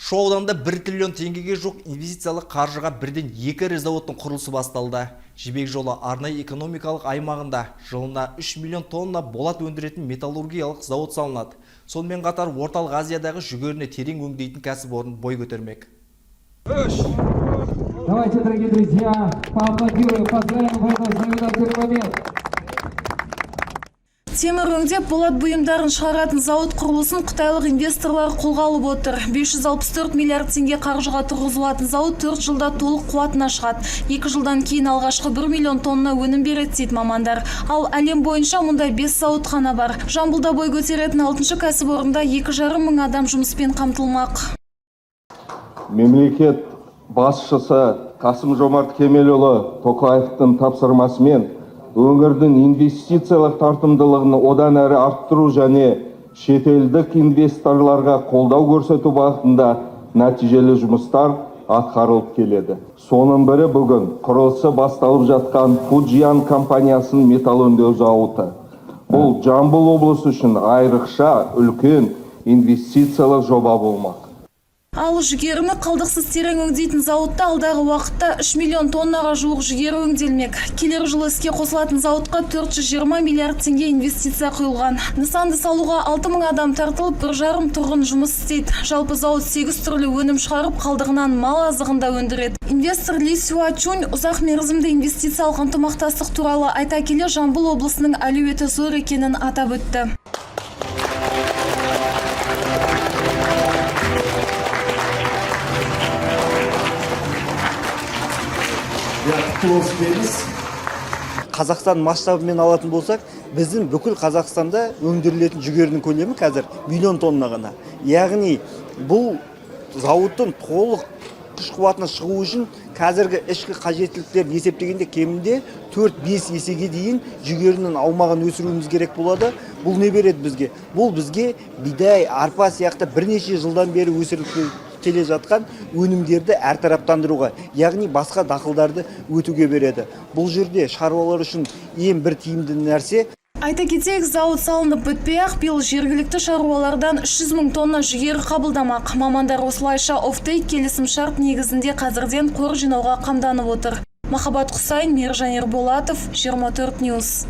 Шу ауданында 1 триллион теңгеге жоқ инвестициялық қаржыға бірден 2 ірі зауыттың құрылысы басталды. Жібек жолы арнайы экономикалық аймағында жылына 3 миллион тонна болат өндіретін металлургиялық зауыт салынады. Сонымен қатар орталық Азиядағы жүгеріні терең өңдейтін кәсіпорын бой көтермек. Давайте, дорогие друзья, поаплодируем, поздравим город с знаменательный момент. Темір өңдеп болат бұйымдарын шығаратын зауыт құрылысын қытайлық инвесторлар қолға алып отыр. 564 миллиард теңге қаржыға тұрғызылатын зауыт 4 жылда толық қуатына шығады. 2 жылдан кейін алғашқы 1 миллион тонна өнім береді дейді мамандар. Ал әлем бойынша мұндай 5 зауыт қана бар. Жамбылда бой көтеретін 6-шы кәсіпорында 2,5 мың адам жұмыспен қамтылмақ. Мемлекет басшысы Қасым-Жомарт Кемелұлы Тоқаевтың тапсырмасымен өңірдің инвестициялық тартымдылығын одан әрі арттыру және шетелдік инвесторларға қолдау көрсету бағытында нәтижелі жұмыстар атқарылып келеді. Соның бірі бүгін құрылысы басталып жатқан Fujian компаниясының металл өңдеу зауыты. Бұл Жамбыл облысы үшін айрықша үлкен инвестициялық жоба болмақ. Ал жүгеріні қалдықсыз терең өңдейтін зауытта алдағы уақытта 3 миллион тоннаға жуық жүгері өңделмек. Келер жылы іске қосылатын зауытқа 420 миллиард теңге инвестиция құйылған. Нысанды салуға 6 мың адам тартылып, 1,5 тұрғын жұмыс істейді. Жалпы зауыт 8 түрлі өнім шығарып, қалдығынан мал азығында өндіреді. Инвестор Ли Сюачунь ұзақ мерзімді инвестициялық ынтымақтастық туралы айта келе Жамбыл облысының әлеуеті зор екенін атап өтті. Қазақстан масштабымен алатын болсақ, біздің бүкіл Қазақстанда өндірілетін жүгерінің көлемі қазір миллион тонна ғана. Яғни бұл зауыттың толық күш қуатына шығу үшін қазіргі ішкі қажеттіліктерді есептегенде кемінде 4-5 есеге дейін жүгерінің аумағын өсіруіміз керек болады. Бұл не береді бізге? Бұл бізге бидай, арпа сияқты бірнеше жылдан бері өсіріліп келе жатқан өнімдерді әртараптандыруға, яғни басқа дақылдарды өтуге береді. Бұл жерде шаруалар үшін ең бір тиімді нәрсе. Айта кетейік, зауыт салынып бітпей-ақ биыл жергілікті шаруалардан 300 мың тонна жүгері қабылдамақ. Мамандар осылайша офтейк келісім шарт негізінде қазірден қор жинауға қамданып отыр. Махаббат Құсайын, Мержан Ерболатов, 24 News.